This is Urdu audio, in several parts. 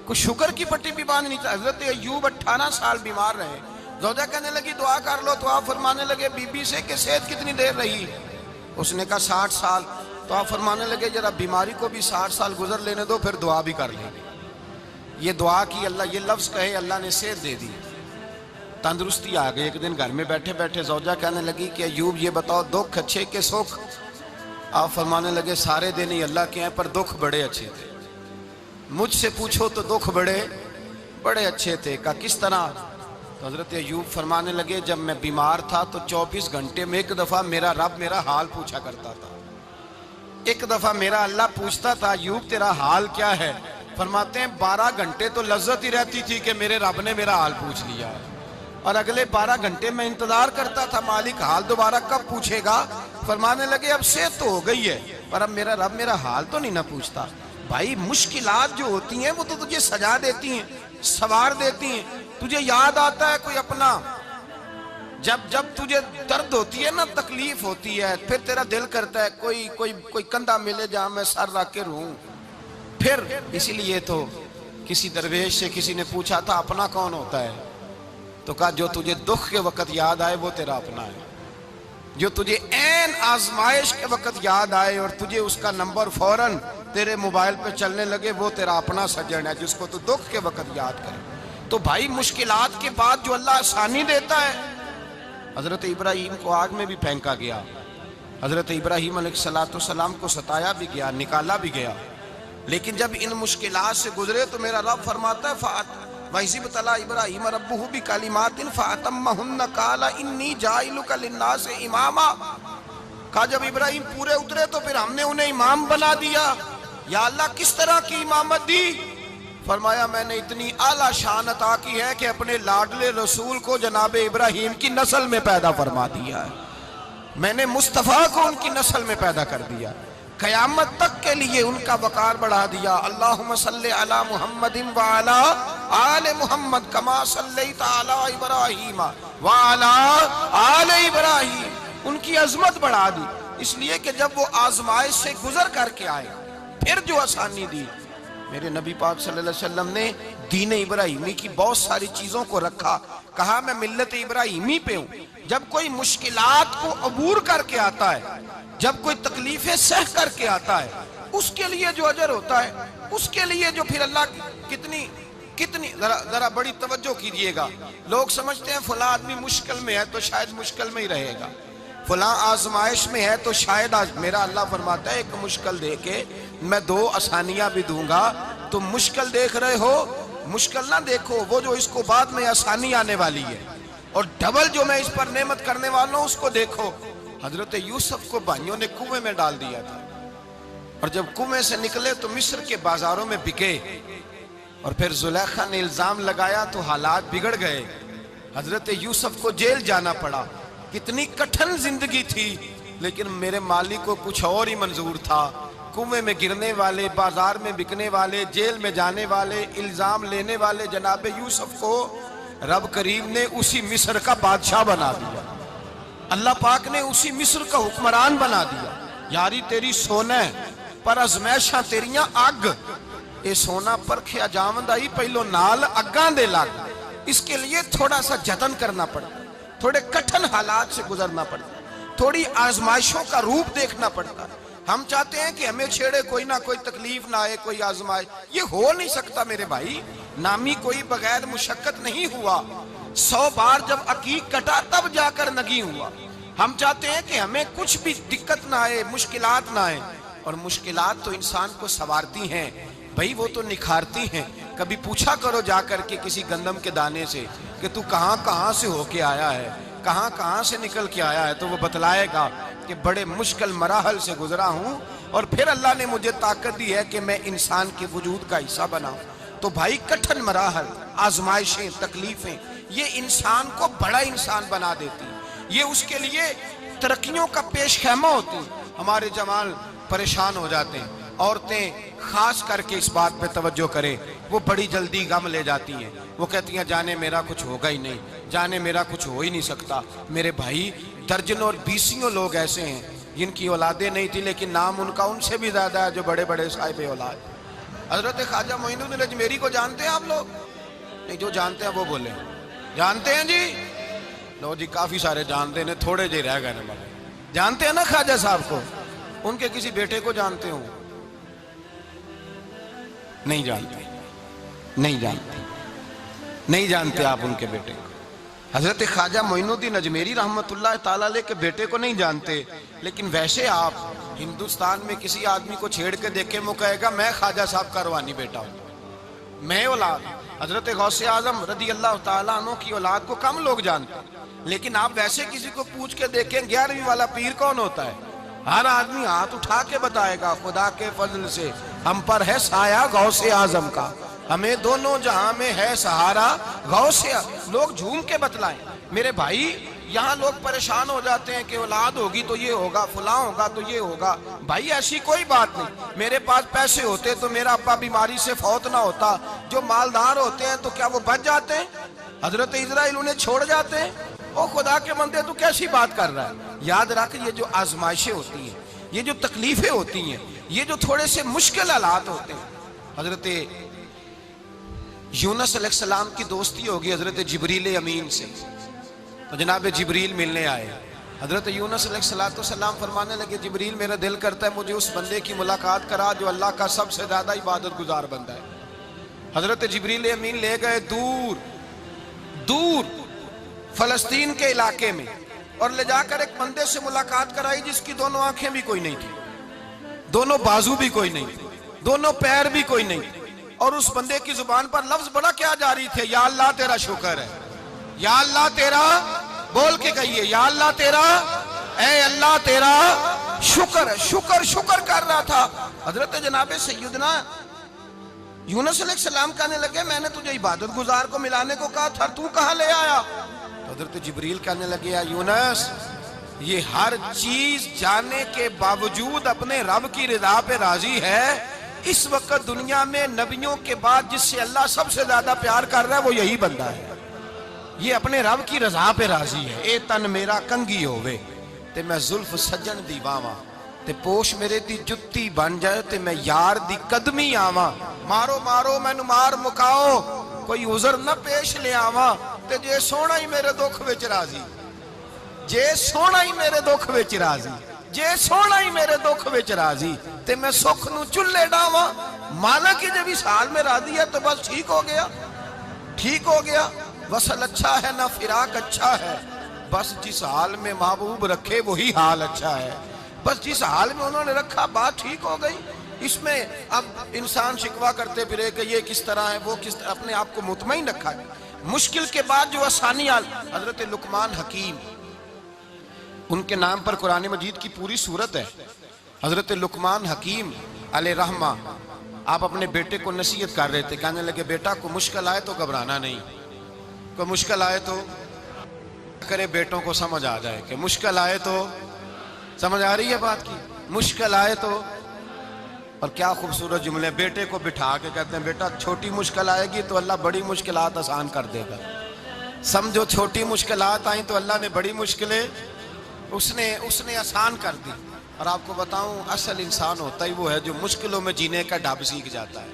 کوئی شوگر کی پٹی بھی باندھنی چاہیے. حضرت ایوب 18 سال بیمار رہے. زوجہ کہنے لگی دعا کر لو تو آپ فرمانے لگے بی بی سے کہ صحت کتنی دیر رہی؟ اس نے کہا 60 سال. تو آپ فرمانے لگے ذرا بیماری کو بھی 60 سال گزر لینے دو پھر دعا بھی کر لیں گے. یہ دعا کی اللہ، یہ لفظ کہے اللہ نے صحت دے دی، تندرستی آ گئی. ایک دن گھر میں بیٹھے بیٹھے زوجہ کہنے لگی کہ ایوب یہ بتاؤ دکھ اچھے کہ سکھ؟ آپ فرمانے لگے سارے دن ہی اللہ کے ہیں پر دکھ بڑے اچھے تھے. مجھ سے پوچھو تو دکھ بڑے اچھے تھے. کہا کس طرح؟ تو حضرت ایوب فرمانے لگے جب میں بیمار تھا تو 24 گھنٹے میں ایک دفعہ میرا رب میرا حال پوچھا کرتا تھا. ایک دفعہ میرا اللہ پوچھتا تھا ایوب تیرا حال کیا ہے؟ فرماتے ہیں 12 گھنٹے تو لذت ہی رہتی تھی کہ میرے رب نے میرا حال پوچھ لیا ہے، اور اگلے 12 گھنٹے میں انتظار کرتا تھا مالک حال دوبارہ کب پوچھے گا. فرمانے لگے اب صحت تو ہو گئی ہے پر اب میرا رب میرا حال تو نہیں نہ پوچھتا. بھائی مشکلات جو ہوتی ہیں وہ تو تجھے سجا دیتی ہیں، سوار دیتی ہیں. تجھے یاد آتا ہے کوئی اپنا، جب تجھے درد ہوتی ہے نا، تکلیف ہوتی ہے، پھر تیرا دل کرتا ہے کوئی کندھا ملے جہاں میں سر رکھ کے رہوں. پھر اسی لیے تو کسی درویش سے کسی نے پوچھا تھا اپنا کون ہوتا ہے؟ تو کہا جو تجھے دکھ کے وقت یاد آئے وہ تیرا اپنا ہے. جو تجھے عین آزمائش کے وقت یاد آئے اور تجھے اس کا نمبر فوراً تیرے موبائل پہ چلنے لگے وہ تیرا اپنا سجن ہے جس کو تو دکھ کے وقت یاد کرے. تو بھائی مشکلات کے بعد جو اللہ آسانی دیتا ہے. حضرت ابراہیم کو آگ میں بھی پھینکا گیا، حضرت ابراہیم علیہ السلام کو ستایا بھی گیا، نکالا بھی گیا، لیکن جب ان مشکلات سے گزرے تو میرا رب فرماتا ہے وَإِذِ ابْتَلَىٰ إِبْرَاهِيمَ رَبُّهُ بِكَلِمَاتٍ فَأَتَمَّهُنَّ قَالَ إِنِّي جَاعِلُكَ لِلنَّاسِ إِمَامًا. کہا جب ابراہیم پورے اترے تو پھر ہم نے انہیں امام بنا دیا. یا اللہ کس طرح کی امامت دی؟ فرمایا میں نے اتنی اعلیٰ شان عطا کی ہے کہ اپنے لاڈلے رسول کو جناب ابراہیم کی نسل میں پیدا فرما دیا ہے. میں نے مصطفیٰ کو ان کی نسل میں پیدا کر دیا، قیامت تک کے لیے ان کا وقار بڑھا دیا. اللہم صلی علی محمد وعلی آل محمد کما صلیت علی ابراہیم وعلی آل ابراہیم. ان کی عظمت بڑھا دی اس لیے کہ جب وہ آزمائش سے گزر کر کے آئے پھر جو آسانی دی. میرے نبی پاک صلی اللہ علیہ وسلم نے دین ابراہیمی کی بہت ساری چیزوں کو رکھا. کہا میں ملت ابراہیمی پہ ہوں. جب کوئی مشکلات کو عبور کر کے آتا ہے، جب کوئی تکلیفیں سہ کر کے آتا ہے، اس کے لیے جو اجر ہوتا ہے، اس کے لیے جو پھر اللہ کتنی ذرا بڑی توجہ کیجئے گا. لوگ سمجھتے ہیں فلاں آدمی مشکل میں ہے تو شاید مشکل میں ہی رہے گا، فلاں آزمائش میں ہے تو شاید میرا اللہ فرماتا ہے ایک مشکل دے کے میں 2 آسانیاں بھی دوں گا. تم مشکل دیکھ رہے ہو، مشکل نہ دیکھو، وہ جو اس کو بعد میں آسانی آنے والی ہے، اور ڈبل جو میں اس پر نعمت کرنے والا ہوں اس کو دیکھو. حضرت یوسف کو بھائیوں نے کنویں میں ڈال دیا تھا، اور جب کنویں سے نکلے تو مصر کے بازاروں میں بکے، اور پھر زلیخا نے الزام لگایا تو حالات بگڑ گئے. حضرت یوسف کو جیل جانا پڑا. کتنی کٹھن زندگی تھی، لیکن میرے مالک کو کچھ اور ہی منظور تھا. کنویں میں گرنے والے، بازار میں بکنے والے، جیل میں جانے والے، الزام لینے والے جناب یوسف کو رب کریم نے اسی مصر کا بادشاہ بنا دیا. اللہ پاک نے اسی مصر کا حکمران بنا دیا. یاری تیری سونا ہے پر ازمیشاں تیریاں اگ. اے سونا پرکھیا جاوندہ ہی پہلو نال اگاں دے لگ. اس کے لیے تھوڑا سا جتن کرنا پڑتا، تھوڑے کٹھن حالات سے گزرنا پڑتا، تھوڑی آزمائشوں کا روپ دیکھنا پڑتا. ہم چاہتے ہیں کہ ہمیں چھیڑے کوئی نہ کوئی تکلیف نہ آئے، کوئی آزمائش. یہ ہو نہیں سکتا میرے بھائی. نامی کوئی بغیر مشقت نہیں ہوا. 100 بار جب عقیق کٹا تب جا کر نگی ہوا. ہم چاہتے ہیں کہ ہمیں کچھ بھی دقت نہ آئے، مشکلات نہ آئے. اور مشکلات تو انسان کو سنوارتی ہیں بھائی، وہ تو نکھارتی ہیں. کبھی پوچھا کرو جا کر کے کسی گندم کے دانے سے کہ تو کہاں سے ہو کے آیا ہے، کہاں سے نکل کے آیا ہے، تو وہ بتلائے گا کہ بڑے مشکل مراحل سے گزرا ہوں اور پھر اللہ نے مجھے طاقت دی ہے کہ میں انسان کے وجود کا حصہ بناؤں. تو بھائی کٹھن مراحل، آزمائشیں، تکلیفیں یہ انسان کو بڑا انسان بنا دیتی، یہ اس کے لیے ترقیوں کا پیش خیمہ ہوتی. ہمارے جوان پریشان ہو جاتے ہیں، عورتیں خاص کر کے اس بات پہ توجہ کریں، وہ بڑی جلدی غم لے جاتی ہیں. وہ کہتی ہیں جانے میرا کچھ ہوگا ہی نہیں، جانے میرا کچھ ہو ہی نہیں سکتا. میرے بھائی درجنوں اور بیسیوں لوگ ایسے ہیں جن کی اولادیں نہیں تھی لیکن نام ان کا ان سے بھی زیادہ ہے جو بڑے بڑے صاحب اولاد. حضرت خواجہ معین الدین اجمیری کو جانتے ہیں آپ لوگ؟ نہیں، جو جانتے ہیں وہ بولیں جانتے ہیں جی؟ لو جی، کافی سارے جانتے ہیں، تھوڑے جی رہ گئے نا بابا۔ جانتے ہیں نا خواجہ صاحب کو؟ ان کے کسی بیٹے کو جانتے ہوں؟ نہیں جانتے، نہیں جانتے، نہیں جانتے آپ ان کے بیٹے کو۔ حضرت خواجہ معین الدین اجمیری رحمت اللہ تعالیٰ علیہ کے بیٹے کو نہیں جانتے، لیکن ویسے آپ ہندوستان میں کسی آدمی کو چھیڑ کے دیکھیں، وہ کہے گا میں خواجہ صاحب کا روحانی بیٹا ہوں، میں اولاد۔ حضرت غوث اعظم رضی اللہ تعالیٰ عنہ کی اولاد کو کم لوگ جانتے ہیں، لیکن آپ ویسے کسی کو پوچھ کے دیکھیں 11ویں والا پیر کون ہوتا ہے، ہر آدمی ہاتھ اٹھا کے بتائے گا خدا کے فضل سے ہم پر ہے سایہ غوث اعظم کا، ہمیں دونوں جہاں میں ہے سہارا غوث اعظم۔ لوگ جھوم کے بتلائیں۔ میرے بھائی، یہاں لوگ پریشان ہو جاتے ہیں کہ اولاد ہوگی تو یہ ہوگا، فلاں ہوگا تو یہ ہوگا۔ بھائی ایسی کوئی بات نہیں۔ میرے پاس پیسے ہوتے تو میرا ابا بیماری سے فوت نہ ہوتا۔ جو مالدار ہوتے ہیں تو کیا وہ بچ جاتے ہیں؟ حضرت اسرائیل انہیں چھوڑ جاتے ہیں؟ او خدا کے بندے، تو کیسی بات کر رہا ہے؟ یاد رکھ، یہ جو آزمائشیں ہوتی ہیں، یہ جو تکلیفیں ہوتی ہیں، یہ جو تھوڑے سے مشکل حالات ہوتے ہیں۔ حضرت یونس علیہ السلام کی دوستی ہوگی حضرت جبریل امین سے، تو جناب جبریل ملنے آئے۔ حضرت یونس علیہ السلام فرمانے لگے جبریل میرا دل کرتا ہے مجھے اس بندے کی ملاقات کرا جو اللہ کا سب سے زیادہ عبادت گزار بندہ ہے۔ حضرت جبریل امین لے گئے دور دور فلسطین کے علاقے میں، اور لے جا کر ایک بندے سے ملاقات کرائی جس کی دونوں آنکھیں بھی کوئی نہیں تھی، دونوں بازو بھی کوئی نہیں تھی، دونوں پیر بھی کوئی نہیں تھی، اور اس بندے کی زبان پر لفظ بڑا کیا جاری تھے، یا اللہ تیرا شکر ہے، یا اللہ تیرا، بول کے کہیے، یا اللہ تیرا، اے اللہ تیرا شکر ہے۔ شکر شکر کر رہا تھا۔ حضرت جناب سیدنا یونس علیہ السلام کہنے لگے میں نے تجھے عبادت گزار کو ملانے کو کہا تھا، تو کہاں لے آیا؟ تو حضرت جبریل کہنے لگے یا یونس، یہ ہر چیز جانے کے باوجود اپنے رب کی رضا پہ راضی ہے۔ اس وقت دنیا میں نبیوں کے بعد جس سے اللہ سب سے زیادہ پیار کر رہا ہے وہ یہی بندہ ہے، یہ اپنے رب کی رضا پہ راضی ہے۔ اے تن میرا کنگی ہووے تے میں زلف سجن دی باواں، تے پوش میرے دی جتی بن جائے تے میں یار دی قدمی آواں، مارو مارو مینو مار مکاؤ کوئی عذر نہ پیش لے آواں، تے جے سونا ہی میرے دکھ وچ راضی، جے سونا ہی میرے دکھ وچ راضی، جے سونا ہی میرے دکھ وچ راضی، تے میں سکھ نو چلے ڈاواں۔ مالک کی جب اس حال میں راضی ہے تو بس ٹھیک ہو گیا، ٹھیک ہو گیا۔ وصل اچھا ہے نہ فراق اچھا ہے، بس جس حال میں محبوب رکھے وہی حال اچھا ہے۔ بس جس حال میں انہوں نے رکھا بات ٹھیک ہو گئی۔ اس میں اب انسان شکوہ کرتے پھرے کہ یہ کس طرح ہے، وہ کس طرح، اپنے آپ کو مطمئن رکھا ہے۔ مشکل کے بعد جو آسانی حضرت لقمان حکیم، ان کے نام پر قرآن مجید کی پوری سورت ہے۔ حضرت لقمان حکیم علیہ رحمہ آپ اپنے بیٹے کو نصیحت کر رہے تھے، کہنے لگے بیٹا کو مشکل آئے تو گھبرانا نہیں، کوئی مشکل آئے تو کرے بیٹوں کو سمجھ آ جائے کہ مشکل آئے تو، سمجھ آ رہی ہے بات کی، مشکل آئے تو۔ اور کیا خوبصورت جملے، بیٹے کو بٹھا کے کہتے ہیں بیٹا چھوٹی مشکل آئے گی تو اللہ بڑی مشکلات آسان کر دے گا، سمجھو چھوٹی مشکلات آئیں تو اللہ نے بڑی مشکلیں اس نے آسان کر دی۔ اور آپ کو بتاؤں اصل انسان ہوتا ہی وہ ہے جو مشکلوں میں جینے کا ڈھب سیکھ جاتا ہے،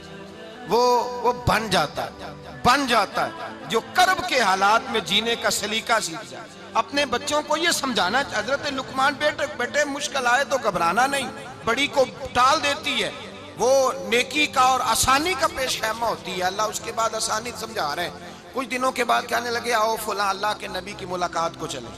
وہ بن جاتا ہے جو کرب کے حالات میں جینے کا سلیقہ سیکھ جائے۔ اپنے بچوں کو یہ سمجھانا، حضرت لقمان بیٹے مشکل آئے تو گھبرانا نہیں، بڑی کو ٹال دیتی ہے، وہ نیکی کا اور آسانی کا پیش خیمہ ہوتی ہے۔ اللہ اس کے بعد آسانی سمجھا رہے ہیں۔ کچھ دنوں کے بعد کہنے لگے آؤ فلاں اللہ کے نبی کی ملاقات کو چلیں،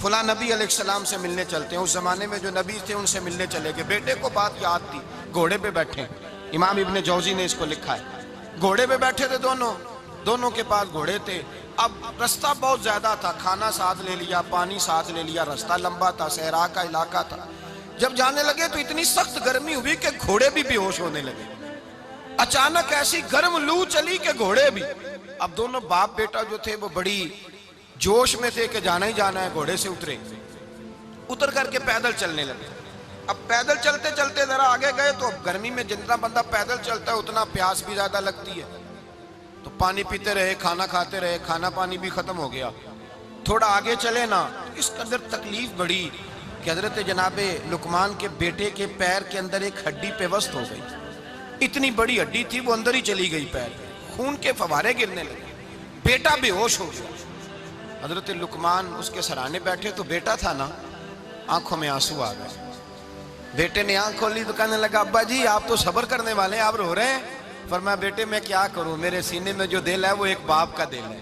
فلاں نبی علیہ السلام سے ملنے چلتے ہیں۔ اس زمانے میں جو نبی تھے ان سے ملنے چلے گئے۔ بیٹے کو بات یاد تھی، گھوڑے پہ بیٹھے، امام ابن جوزی نے اس کو لکھا ہے، گھوڑے پہ بیٹھے تھے دونوں کے پاس گھوڑے تھے۔ اب رستہ بہت زیادہ تھا، کھانا ساتھ لے لیا، پانی ساتھ لے لیا، رستہ لمبا تھا، صحرا کا علاقہ تھا۔ جب جانے لگے تو اتنی سخت گرمی ہوئی کہ گھوڑے بھی بے ہوش ہونے لگے، اچانک ایسی گرم لو چلی کہ گھوڑے بھی۔ اب دونوں باپ بیٹا جو تھے وہ بڑی جوش میں تھے کہ جانا ہی جانا ہے، گھوڑے سے اتر کر کے پیدل چلنے لگے۔ اب پیدل چلتے چلتے ذرا آگے گئے تو اب گرمی میں جتنا بندہ پیدل چلتا ہے اتنا پیاس بھی زیادہ لگتی ہے، تو پانی پیتے رہے، کھانا کھاتے رہے، کھانا پانی بھی ختم ہو گیا۔ تھوڑا آگے چلے نا، اس قدر تکلیف بڑی کہ حضرت جناب لقمان کے بیٹے کے پیر کے اندر ایک ہڈی پیوست ہو گئی، اتنی بڑی ہڈی تھی وہ اندر ہی چلی گئی پیر، خون کے فوارے گرنے لگے، بیٹا بے ہوش ہو گیا۔ حضرت لقمان اس کے سرانے بیٹھے تو بیٹا تھا نا، آنکھوں میں آنسو آ گئے۔ بیٹے نے آنکھ کھولی تو کہنے لگا ابا جی آپ تو صبر کرنے والے ہیں، آپ رو رہے ہیں۔ فرمایا بیٹے میں کیا کروں، میرے سینے میں جو دل ہے وہ ایک باپ کا دل ہے،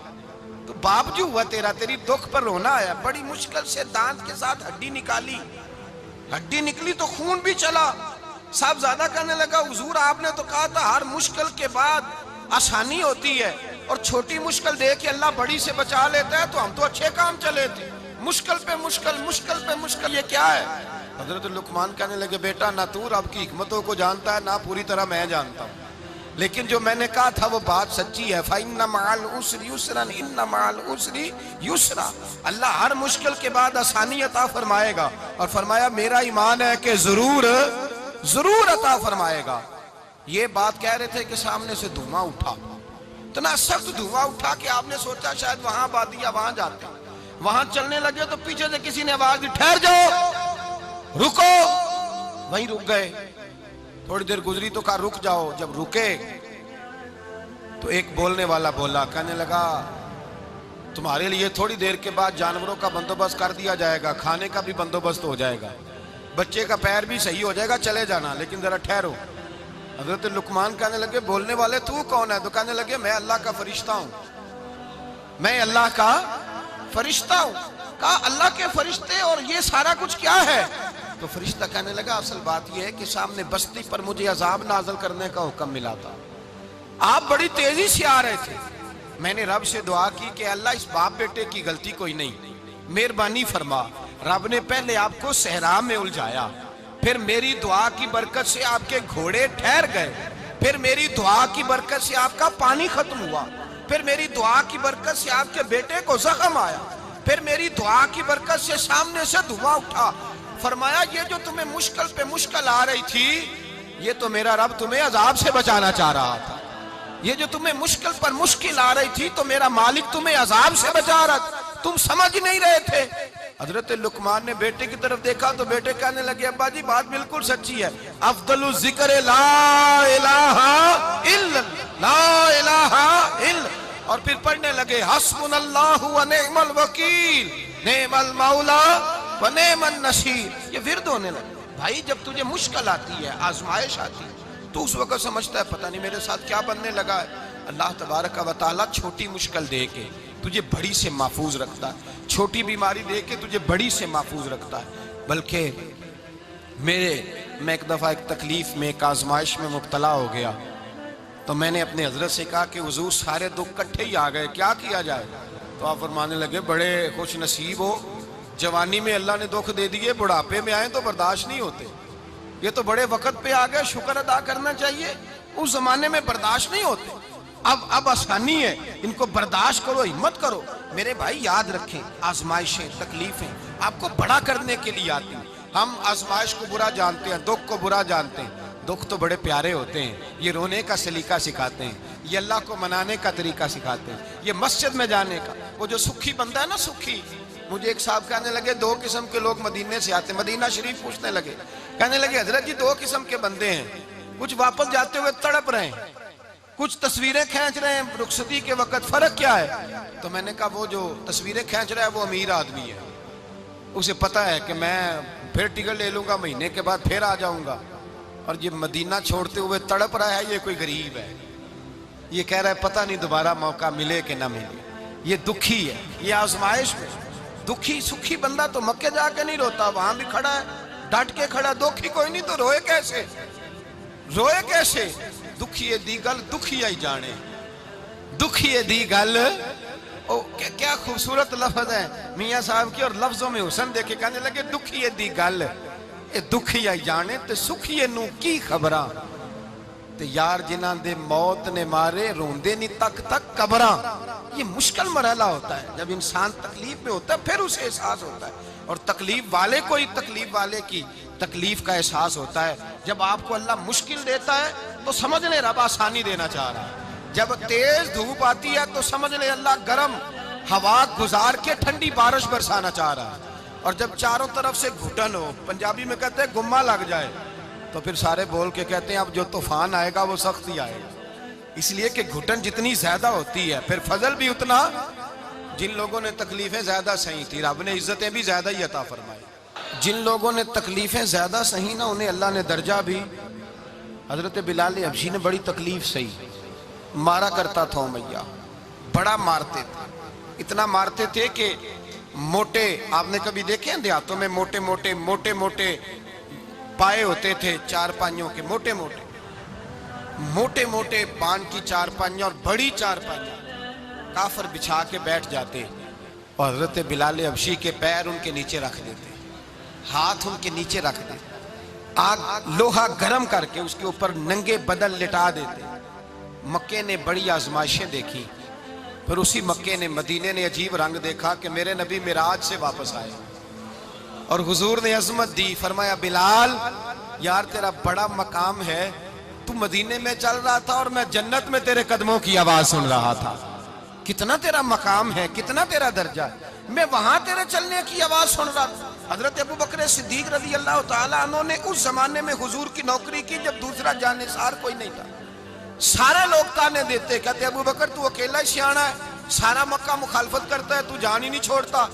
تو باپ جو ہوا تیرا، تیری دکھ پر رونا آیا۔ بڑی مشکل سے دانت کے ساتھ ہڈی نکالی، ہڈی نکلی تو خون بھی چلا۔ صاحب زیادہ کہنے لگا حضور آپ نے تو کہا تھا ہر مشکل کے بعد آسانی ہوتی ہے، اور چھوٹی مشکل دے کے اللہ بڑی سے بچا لیتا ہے، تو ہم تو اچھے کام چلے تھے، مشکل پہ مشکل، مشکل پہ مشکل، یہ کیا ہے؟ حضرت لقمان کہنے لگے بیٹا نہ تو رب کی حکمتوں کو جانتا ہے، نہ پوری طرح میں جانتا ہوں، لیکن جو میں نے کہا تھا وہ بات سچی ہے۔ فَإِنَّ مَعَ الْعُسْرِ يُسْرًا إِنَّ مَعَ الْعُسْرِ يُسْرًا، اللہ ہر مشکل کے بعد آسانی عطا فرمائے گا، اور فرمایا میرا ایمان ہے کہ ضرور ضرور عطا فرمائے گا۔ یہ بات کہہ رہے تھے کہ سامنے سے دھواں اٹھا، اتنا سخت دھواں اٹھا کہ آپ نے سوچا شاید وہاں بادیا وہاں جاتے ہیں۔ وہاں چلنے لگے تو پیچھے سے کسی نے آواز دی ٹھہر جاؤ، رکو، وہیں رک گئے۔ تھوڑی دیر گزری تو کہا رک جاؤ، جب رکے تو ایک بولنے والا بولا، کہنے لگا تمہارے لیے تھوڑی دیر کے بعد جانوروں کا بندوبست کر دیا جائے گا، کھانے کا بھی بندوبست ہو جائے گا، بچے کا پیر بھی صحیح ہو جائے گا، چلے جانا، لیکن ذرا ٹھہرو۔ حضرت لقمان کہنے لگے بولنے والے تو کون ہے؟ تو کہنے لگے میں اللہ کا فرشتہ ہوں، میں اللہ کا فرشتہ ہوں۔ کہا اللہ کے فرشتے اور یہ سارا کچھ کیا ہے؟ تو فرشتہ کہنے لگا اصل بات یہ ہے کہ سامنے بستی پر مجھے عذاب نازل کرنے کا حکم ملا تھا، آپ بڑی تیزی سے آ رہے تھے، میں نے رب سے دعا کی کہ اللہ اس باپ بیٹے کی غلطی کوئی نہیں، مہربانی فرما۔ رب نے پہلے آپ کو صحرا میں الجھایا، پھر میری دعا کی برکت سے آپ کے گھوڑے ٹھہر گئے، پھر میری دعا کی برکت سے آپ کا پانی ختم ہوا، پھر میری دعا کی برکت سے آپ کے بیٹے کو زخم آیا، پھر میری دعا کی برکت سے سامنے سے دھواں اٹھا۔ فرمایا یہ جو تمہیں مشکل پہ مشکل آ رہی تھی، یہ تو میرا رب تمہیں عذاب سے بچانا چاہ رہا تھا، یہ جو تمہیں مشکل پر مشکل آ رہی تھی تو میرا مالک تمہیں عذاب سے بچا رہا تھا، تم سمجھ نہیں رہے تھے۔ حضرت لقمان نے بیٹے کی طرف دیکھا تو بیٹے کہنے لگے ابا جی بات بالکل سچی ہے، افضل الذکر لا الہ الا لا الہ الا، اور پھر پڑھنے لگے حسبنا اللہ و نعم الوکیل نعم المولا و نعم النصیر۔ یہ ورد ہونے لگے۔ بھائی جب تجھے مشکل آتی ہے، آزمائش آتی ہے، تو اس وقت سمجھتا ہے پتہ نہیں میرے ساتھ کیا بننے لگا ہے۔ اللہ تبارک و تعالیٰ چھوٹی مشکل دے کے تجھے بڑی سے محفوظ رکھتا ہے، چھوٹی بیماری دے کے تجھے بڑی سے محفوظ رکھتا ہے۔ بلکہ میں ایک دفعہ ایک تکلیف میں، ایک آزمائش میں مبتلا ہو گیا، تو میں نے اپنے حضرت سے کہا کہ حضور سارے دکھ کٹھے ہی آ گئے، کیا کیا جائے؟ تو آپ فرمانے لگے بڑے خوش نصیب ہو، جوانی میں اللہ نے دکھ دے دیے، بڑھاپے میں آئے تو برداشت نہیں ہوتے، یہ تو بڑے وقت پہ آ گئے، شکر ادا کرنا چاہیے، اس زمانے میں برداشت نہیں ہوتے، اب آسانی ہے، ان کو برداشت کرو، ہمت کرو۔ میرے بھائی یاد رکھیں آزمائشیں، تکلیفیں آپ کو بڑا کرنے کے لیے آتی ہیں۔ ہم آزمائش کو برا جانتے ہیں، دکھ کو برا جانتے ہیں، دکھ تو بڑے پیارے ہوتے ہیں، یہ رونے کا سلیقہ سکھاتے ہیں، یہ اللہ کو منانے کا طریقہ سکھاتے ہیں، یہ مسجد میں جانے کا۔ وہ جو سکھی بندہ ہے نا، سکھی، مجھے ایک صاحب کہنے لگے دو قسم کے لوگ مدینے سے آتے ہیں، مدینہ شریف پوچھنے لگے، کہنے لگے حضرت جی دو قسم کے بندے ہیں، کچھ واپس جاتے ہوئے تڑپ رہے ہیں، کچھ تصویریں کھینچ رہے ہیں رخصتی کے وقت، فرق کیا ہے؟ تو میں نے کہا وہ جو تصویریں کھینچ رہا ہے وہ امیر آدمی ہے، اسے پتہ ہے کہ میں پھر ٹکٹ لے لوں گا، مہینے کے بعد پھر آ جاؤں گا، اور یہ مدینہ چھوڑتے ہوئے تڑپ رہا ہے، یہ کوئی غریب ہے، یہ کہہ رہا ہے پتہ نہیں دوبارہ موقع ملے کہ نہ ملے، یہ دکھی ہے، یہ آزمائش میں دکھی۔ سکھی بندہ تو مکے جا کے نہیں روتا، وہاں بھی کھڑا ہے، ڈٹ کے کھڑا، دکھی کوئی نہیں تو روئے کیسے؟ روئے کیسے؟ دکھیے دی گل دکھیا ہی جانے، دکھیے دی گل، کیا خوبصورت لفظ ہے میاں صاحب کی، اور لفظوں میں حسن دیکھے، کہنے لگے دکھیے دی گل اے دکھیا ہی جانے، تے سکھیے نو کی خبراں، تے یار جنہاں دے موت نے مارے روندے نہیں تک تک قبراں۔ یہ مشکل مرحلہ ہوتا ہے، جب انسان تکلیف میں ہوتا ہے پھر اسے احساس ہوتا ہے، اور تکلیف والے کو ہی تکلیف والے کی تکلیف کا احساس ہوتا ہے۔ جب آپ کو اللہ مشکل دیتا ہے تو سمجھ لیں رب آسانی دینا چاہ رہا ہے، جب تیز دھوپ آتی ہے تو سمجھ لیں اللہ گرم ہوا گزار کے ٹھنڈی بارش برسانا چاہ رہا ہے، اور جب چاروں طرف سے گھٹن ہو، پنجابی میں کہتے ہیں گمہ لگ جائے، تو پھر سارے بول کے کہتے ہیں اب جو طوفان آئے گا وہ سخت ہی آئے گا، اس لیے کہ گھٹن جتنی زیادہ ہوتی ہے پھر فضل بھی اتنا. جن لوگوں نے تکلیفیں زیادہ سہی تھی رب نے عزتیں بھی زیادہ ہی عطا فرمائی. جن لوگوں نے تکلیفیں زیادہ سہی نا انہیں اللہ نے درجہ بھی. حضرت بلال حبشی نے بڑی تکلیف سہی، مارا کرتا تھا امیہ، بڑا مارتے تھے، اتنا مارتے تھے کہ موٹے، آپ نے کبھی دیکھے ہیں دیہاتوں میں موٹے موٹے پائے ہوتے تھے چار پائیوں کے، موٹے موٹے پان کی چار پائیاں اور بڑی چار پائیاں کافر بچھا کے بیٹھ جاتے اور حضرت بلال حبشی کے پیر ان کے نیچے رکھ دیتے، ہاتھ ان کے نیچے رکھ دیتے، آگ لوہا گرم کر کے اس کے اوپر ننگے بدن لٹا دیتے. مکے نے بڑی آزمائشیں دیکھی، پھر اسی مکے نے مدینے نے عجیب رنگ دیکھا کہ میرے نبی معراج سے واپس آئے اور حضور نے عظمت دی. فرمایا بلال یار تیرا بڑا مقام ہے، تو مدینے میں چل رہا تھا اور میں جنت میں تیرے قدموں کی آواز سن رہا تھا. کتنا تیرا مقام ہے، کتنا تیرا درجہ ہے، میں وہاں تیرے چلنے کی آواز سن رہا تھا. حضرت ابو بکر صدیق رضی اللہ تعالیٰ عنہ نے اس زمانے میں حضور کی نوکری کی جب دوسرا جانثار کوئی نہیں تھا. سارے لوگ تانے دیتے، کہتے ابو بکر تو اکیلا ہی سیاںا ہے، سارا مکہ مخالفت کرتا ہے، تو جان ہی نہیں چھوڑتا،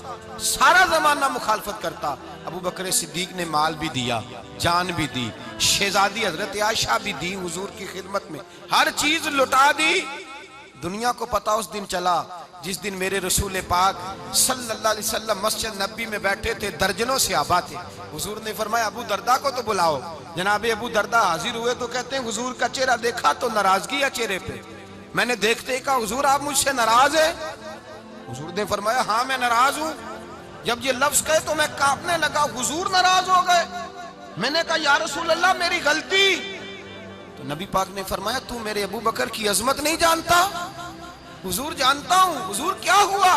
سارا زمانہ مخالفت کرتا. ابو بکر صدیق نے مال بھی دیا، جان بھی دی، شہزادی حضرت عائشہ بھی دی حضور کی خدمت میں، ہر چیز لٹا دی. دنیا کو پتا اس دن چلا جس دن میرے رسول پاک صلی اللہ علیہ وسلم مسجد نبی میں بیٹھے تھے، درجنوں صحابہ تھے. حضور نے فرمایا ابو دردہ کو تو بلاؤ. جناب ابو دردہ حاضر ہوئے تو کہتے ہیں حضور کا چہرہ دیکھا تو ناراضگی ہے چہرے پہ. میں نے دیکھتے ہی کہا حضور آپ مجھ سے ناراض ہیں؟ حضور نے فرمایا ہاں میں ناراض ہوں. جب یہ لفظ کہے تو میں کانپنے لگا، حضور ناراض ہو گئے. میں نے کہا یا رسول اللہ میری غلطی. تو نبی پاک نے فرمایا تو میرے ابو بکر کی عظمت نہیں جانتا؟ حضور جانتا ہوں. حضور کیا ہوا؟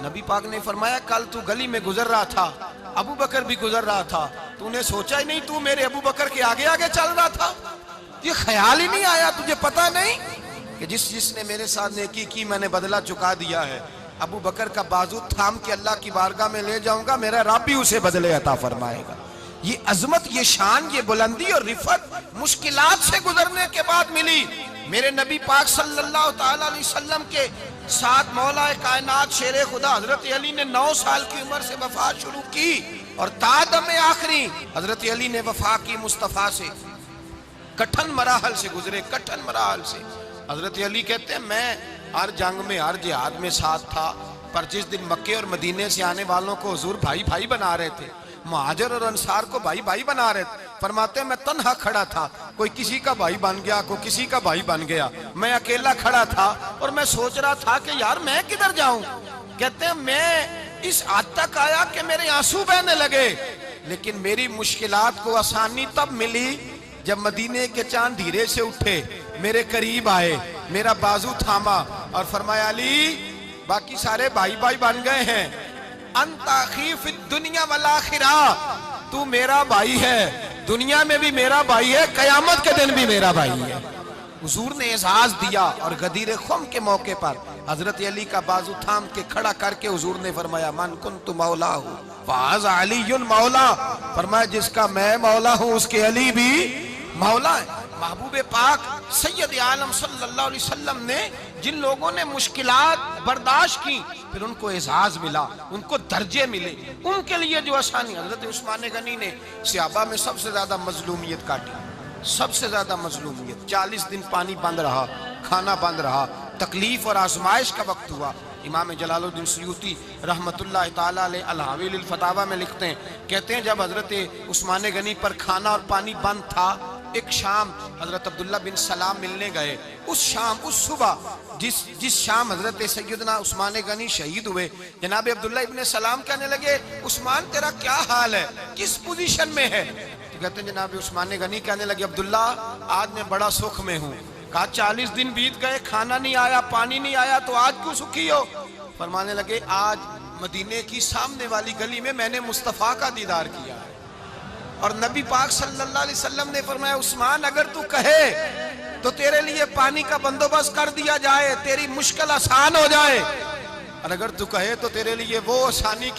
نبی پاک نے فرمایا کل تو گلی میں گزر رہا تھا، ابو بکر بھی گزر رہا تھا، تو نے سوچا ہی نہیں تو میرے ابو بکر کے آگے آگے چل رہا تھا؟ یہ خیال ہی نہیں آیا، تجھے پتا نہیں کہ جس نے میرے ساتھ نیکی کی میں نے بدلہ چکا دیا ہے. ابو بکر کا بازو تھام کے اللہ کی بارگاہ میں لے جاؤں گا، میرا رب بھی اسے بدلے عطا فرمائے گا. یہ عظمت، یہ شان، یہ بلندی اور رفعت مشکلات سے گزرنے کے بعد ملی. میرے نبی پاک صلی اللہ تعالیٰ علیہ وسلم کے ساتھ مولا کائنات شیر خدا حضرت علی نے 9 سال کی عمر سے وفات شروع کی اور تا دم آخری حضرت علی نے وفا کی مصطفیٰ سے. کٹھن مراحل سے گزرے، کٹھن مراحل سے. حضرت علی کہتے ہیں میں ہر جنگ میں ہر جہاد میں ساتھ تھا، پر جس دن مکے اور مدینے سے آنے والوں کو حضور بھائی بھائی بنا رہے تھے، مہاجر اور انصار کو بھائی بھائی بنا رہے تھے. فرماتے ہیں میں تنہا کھڑا تھا، کوئی کسی کا بھائی بن گیا، کوئی کسی کا بھائی بن گیا، میں اکیلا کھڑا تھا اور میں سوچ رہا تھا کہ یار میں کدھر جاؤں. کہتے ہیں میں اس حد تک آیا کہ میرے آنسو بہنے لگے، لیکن میری مشکلات کو آسانی تب ملی جب مدینے کے چاند دھیرے سے اٹھے، میرے قریب آئے، میرا بازو تھاما اور فرمایا علی باقی سارے بھائی بھائی بن گئے ہیں، انت اخی فی الدنیا والآخرہ، تو میرا بھائی ہے، دنیا میں بھی میرا بھائی ہے، قیامت کے دن بھی میرا بھائی ہے. حضور نے اعزاز دیا اور غدیر خم کے موقع پر حضرت علی کا بازو تھام کے کھڑا کر کے حضور نے فرمایا من کنت مولا ہوں فہذا علی مولا. فرمایا جس کا میں مولا ہوں اس کے علی بھی مولا ہے. محبوب پاک سید عالم صلی اللہ علیہ وسلم نے جن لوگوں نے مشکلات برداشت کی پھر ان کو اعزاز ملا، ان کو درجے ملے، ان کے لیے جو آسانی. حضرت عثمان غنی نے صحابہ میں سب سے زیادہ مظلومیت کاٹی، سب سے زیادہ مظلومیت. 40 دن پانی بند رہا، کھانا بند رہا، تکلیف اور آزمائش کا وقت ہوا. امام جلال الدین سیوطی رحمت اللہ تعالیٰ علیہ الحاوی للفتاوی میں لکھتے ہیں، کہتے ہیں جب حضرت عثمان غنی پر کھانا اور پانی بند تھا، ایک شام حضرت عبداللہ بن سلام ملنے گئے. اس شام، اس صبح جس شام حضرت سیدنا عثمان غنی شہید ہوئے، جناب عبداللہ ابن سلام کہنے لگے عثمان تیرا کیا حال ہے، کس پوزیشن میں ہے؟ تو کہتے ہیں جناب عثمان غنی کہنے لگے عبداللہ آج میں بڑا سکھ میں ہوں. کہا 40 دن بیت گئے، کھانا نہیں آیا، پانی نہیں آیا، تو آج کیوں سکھی ہو؟ فرمانے لگے آج مدینے کی سامنے والی گلی میں میں نے مصطفیٰ کا دیدار کیا ہے اور نبی پاک صلی اللہ علیہ وسلم نے فرمایا عثمان اگر تو کہے تو تیرے لیے پانی کا بندوبست کر دیا جائے، تیری مشکل آسان ہو جائے، اور اگر تو کہے تو تیرے لیے وہ آسانی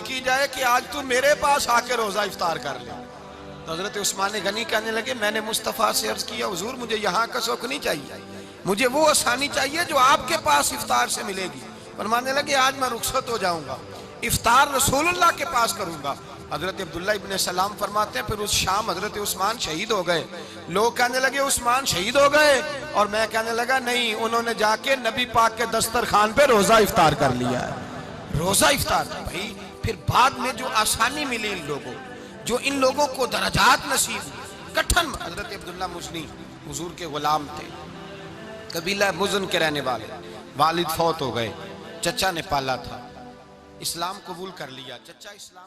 کی جائے کہ آج تو میرے پاس آ کے روزہ افطار کر لے. تو حضرت عثمان غنی کہنے لگے میں نے مصطفیٰ سے عرض کیا حضور مجھے یہاں کا سوق نہیں چاہیے، مجھے وہ آسانی چاہیے جو آپ کے پاس افطار سے ملے گی۔ فرمانے لگے آج میں رخصت ہو جاؤں گا، افطار رسول اللہ کے پاس کروں گا۔ حضرت عبداللہ ابن سلام فرماتے ہیں پھر اس شام حضرت عثمان شہید ہو گئے۔ لوگ کہنے لگے عثمان شہید ہو گئے، اور میں کہنے لگا نہیں، انہوں نے جا کے نبی پاک کے دسترخوان پہ روزہ افطار کر لیا ہے۔ روزہ افطار بھائی، پھر بعد میں جو آسانی ملی ان لوگوں، جو ان لوگوں کو درجات نصیب ہوئی۔ کٹھن حضرت عبداللہ مزنی حضور کے غلام تھے، قبیلہ مزن کے رہنے والے، والد فوت ہو گئے، چچا نے پالا تھا، اسلام قبول کر لیا، چچا اسلام